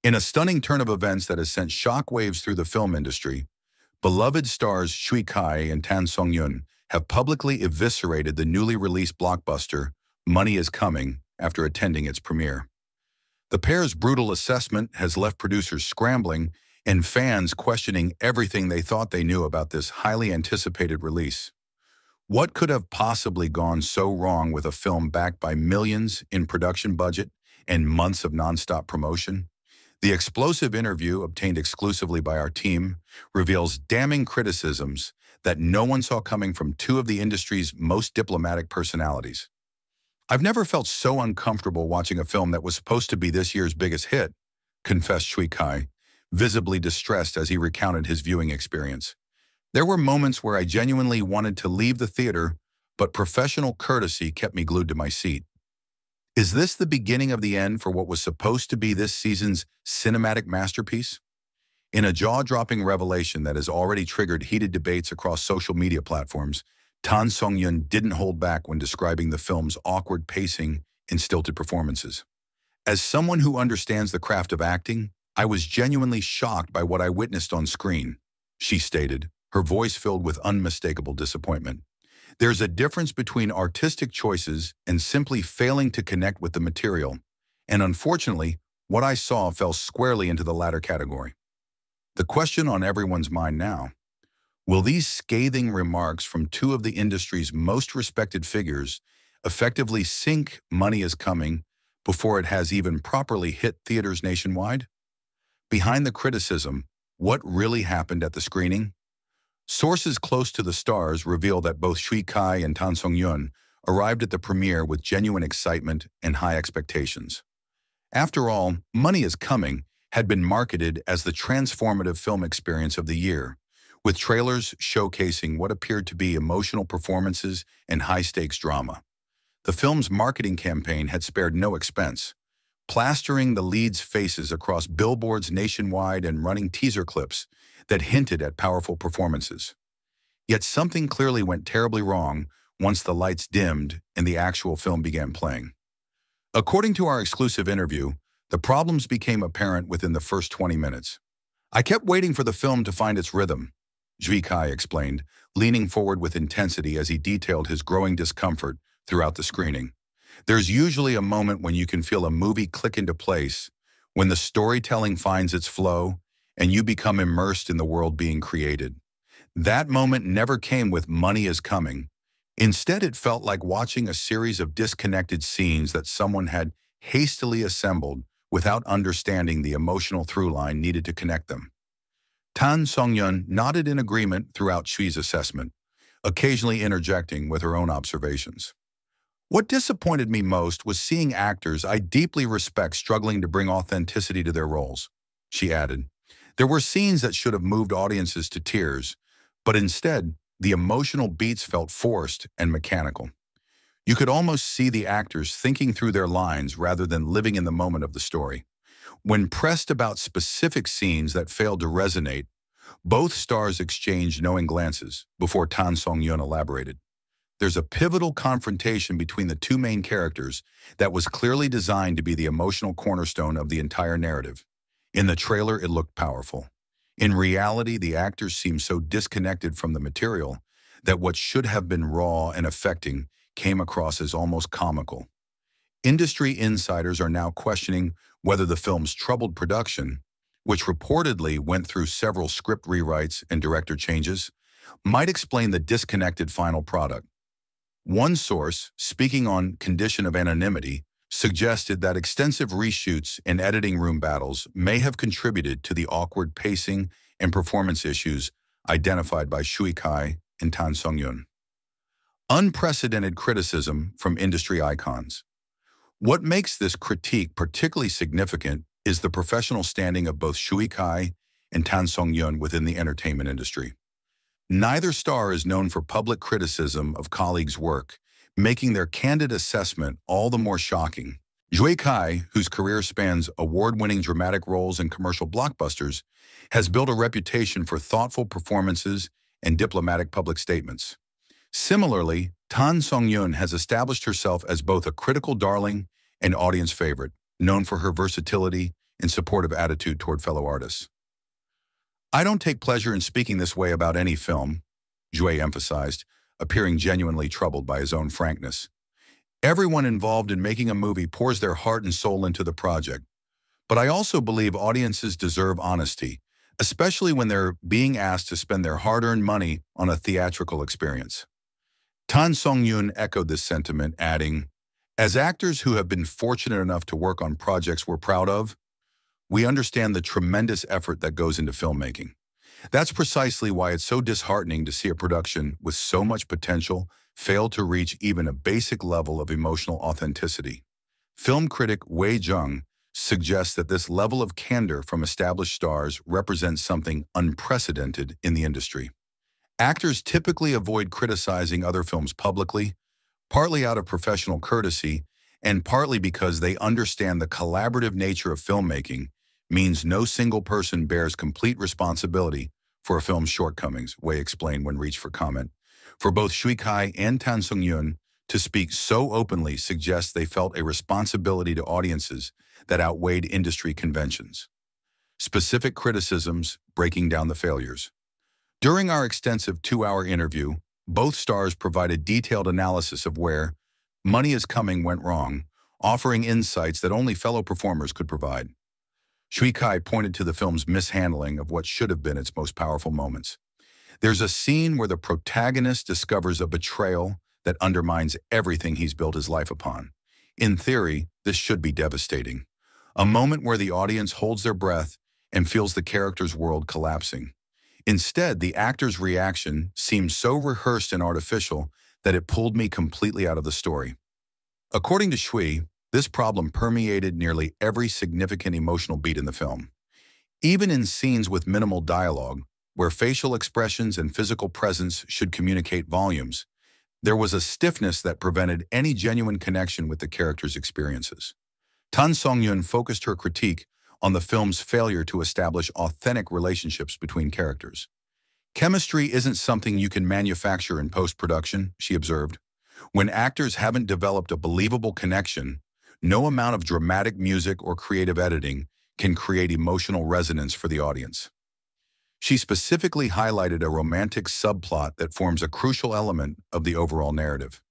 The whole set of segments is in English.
In a stunning turn of events that has sent shockwaves through the film industry, beloved stars Shui Kai and Tan Songyun have publicly eviscerated the newly released blockbuster Money is Coming after attending its premiere. The pair's brutal assessment has left producers scrambling and fans questioning everything they thought they knew about this highly anticipated release. What could have possibly gone so wrong with a film backed by millions in production budget and months of nonstop promotion? The explosive interview, obtained exclusively by our team, reveals damning criticisms that no one saw coming from two of the industry's most diplomatic personalities. "I've never felt so uncomfortable watching a film that was supposed to be this year's biggest hit," confessed Shui Kai, visibly distressed as he recounted his viewing experience. "There were moments where I genuinely wanted to leave the theater, but professional courtesy kept me glued to my seat." Is this the beginning of the end for what was supposed to be this season's cinematic masterpiece? In a jaw-dropping revelation that has already triggered heated debates across social media platforms, Tan Songyun didn't hold back when describing the film's awkward pacing and stilted performances. "As someone who understands the craft of acting, I was genuinely shocked by what I witnessed on screen," she stated, her voice filled with unmistakable disappointment. "There's a difference between artistic choices and simply failing to connect with the material, and unfortunately, what I saw fell squarely into the latter category." The question on everyone's mind now: will these scathing remarks from two of the industry's most respected figures effectively sink Money is Coming before it has even properly hit theaters nationwide? Behind the criticism, what really happened at the screening? Sources close to the stars reveal that both Shui Kai and Tan Songyun arrived at the premiere with genuine excitement and high expectations. After all, Money is Coming had been marketed as the transformative film experience of the year, with trailers showcasing what appeared to be emotional performances and high-stakes drama. The film's marketing campaign had spared no expense, plastering the leads' faces across billboards nationwide and running teaser clips that hinted at powerful performances. Yet something clearly went terribly wrong once the lights dimmed and the actual film began playing. According to our exclusive interview, the problems became apparent within the first 20 minutes. "I kept waiting for the film to find its rhythm," Shui Kai explained, leaning forward with intensity as he detailed his growing discomfort throughout the screening. "There's usually a moment when you can feel a movie click into place, when the storytelling finds its flow, and you become immersed in the world being created. That moment never came with Money is Coming. Instead, it felt like watching a series of disconnected scenes that someone had hastily assembled without understanding the emotional through line needed to connect them." Tan Songyun nodded in agreement throughout Shui's assessment, occasionally interjecting with her own observations. "What disappointed me most was seeing actors I deeply respect struggling to bring authenticity to their roles," she added. "There were scenes that should have moved audiences to tears, but instead, the emotional beats felt forced and mechanical. You could almost see the actors thinking through their lines rather than living in the moment of the story." When pressed about specific scenes that failed to resonate, both stars exchanged knowing glances before Tan Songyun elaborated. "There's a pivotal confrontation between the two main characters that was clearly designed to be the emotional cornerstone of the entire narrative. In the trailer, it looked powerful. In reality, the actors seemed so disconnected from the material that what should have been raw and affecting came across as almost comical." Industry insiders are now questioning whether the film's troubled production, which reportedly went through several script rewrites and director changes, might explain the disconnected final product. One source, speaking on condition of anonymity, suggested that extensive reshoots and editing room battles may have contributed to the awkward pacing and performance issues identified by Shui Kai and Tan Songyun. Unprecedented criticism from industry icons. What makes this critique particularly significant is the professional standing of both Shui Kai and Tan Songyun within the entertainment industry. Neither star is known for public criticism of colleagues' work, making their candid assessment all the more shocking. Shui Kai, whose career spans award-winning dramatic roles in commercial blockbusters, has built a reputation for thoughtful performances and diplomatic public statements. Similarly, Tan Songyun has established herself as both a critical darling and audience favorite, known for her versatility in supportive attitude toward fellow artists. "I don't take pleasure in speaking this way about any film," Jouet emphasized, appearing genuinely troubled by his own frankness. "Everyone involved in making a movie pours their heart and soul into the project. But I also believe audiences deserve honesty, especially when they're being asked to spend their hard-earned money on a theatrical experience." Songyun echoed this sentiment, adding, "As actors who have been fortunate enough to work on projects we're proud of, we understand the tremendous effort that goes into filmmaking. That's precisely why it's so disheartening to see a production with so much potential fail to reach even a basic level of emotional authenticity." Film critic Wei Zheng suggests that this level of candor from established stars represents something unprecedented in the industry. Actors typically avoid criticizing other films publicly, partly out of professional courtesy and partly because they understand the collaborative nature of filmmaking means no single person bears complete responsibility for a film's shortcomings, Wei explained when reached for comment. For both Shui Kai and Tan Songyun, to speak so openly suggests they felt a responsibility to audiences that outweighed industry conventions. Specific criticisms, breaking down the failures. During our extensive 2-hour interview, both stars provided detailed analysis of where Money is Coming went wrong, offering insights that only fellow performers could provide. Shui Kai pointed to the film's mishandling of what should have been its most powerful moments. "There's a scene where the protagonist discovers a betrayal that undermines everything he's built his life upon. In theory, this should be devastating. A moment where the audience holds their breath and feels the character's world collapsing. Instead, the actor's reaction seemed so rehearsed and artificial that it pulled me completely out of the story." According to Shui, this problem permeated nearly every significant emotional beat in the film. Even in scenes with minimal dialogue, where facial expressions and physical presence should communicate volumes, there was a stiffness that prevented any genuine connection with the character's experiences. Tan Songyun focused her critique on the film's failure to establish authentic relationships between characters. "Chemistry isn't something you can manufacture in post-production," she observed. "When actors haven't developed a believable connection, no amount of dramatic music or creative editing can create emotional resonance for the audience." She specifically highlighted a romantic subplot that forms a crucial element of the overall narrative.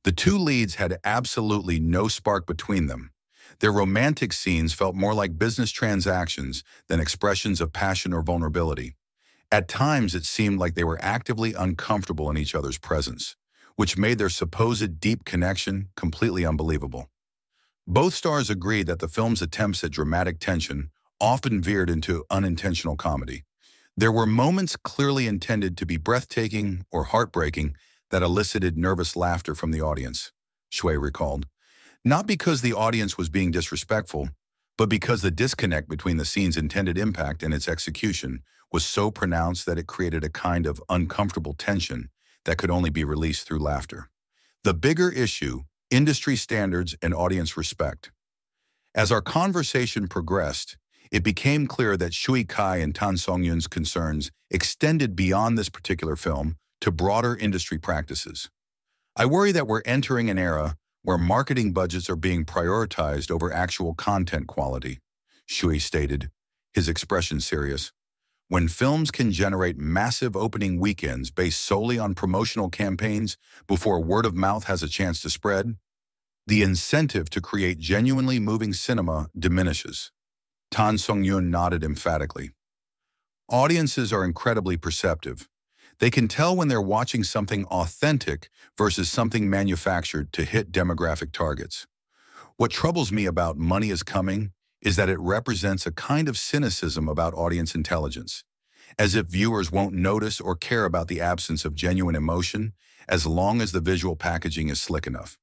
The two leads had absolutely no spark between them. Their romantic scenes felt more like business transactions than expressions of passion or vulnerability. At times, it seemed like they were actively uncomfortable in each other's presence, which made their supposed deep connection completely unbelievable. Both stars agreed that the film's attempts at dramatic tension often veered into unintentional comedy. There were moments clearly intended to be breathtaking or heartbreaking that elicited nervous laughter from the audience, Shui recalled. Not because the audience was being disrespectful, but because the disconnect between the scene's intended impact and its execution was so pronounced that it created a kind of uncomfortable tension that could only be released through laughter. The bigger issue, industry standards and audience respect. As our conversation progressed, it became clear that Shui Kai and Tan Songyun's concerns extended beyond this particular film to broader industry practices. "I worry that we're entering an era where marketing budgets are being prioritized over actual content quality," Shui stated, his expression serious. "When films can generate massive opening weekends based solely on promotional campaigns before word of mouth has a chance to spread, the incentive to create genuinely moving cinema diminishes." Tan Songyun nodded emphatically. "Audiences are incredibly perceptive. They can tell when they're watching something authentic versus something manufactured to hit demographic targets. What troubles me about Money is Coming is that it represents a kind of cynicism about audience intelligence, as if viewers won't notice or care about the absence of genuine emotion as long as the visual packaging is slick enough.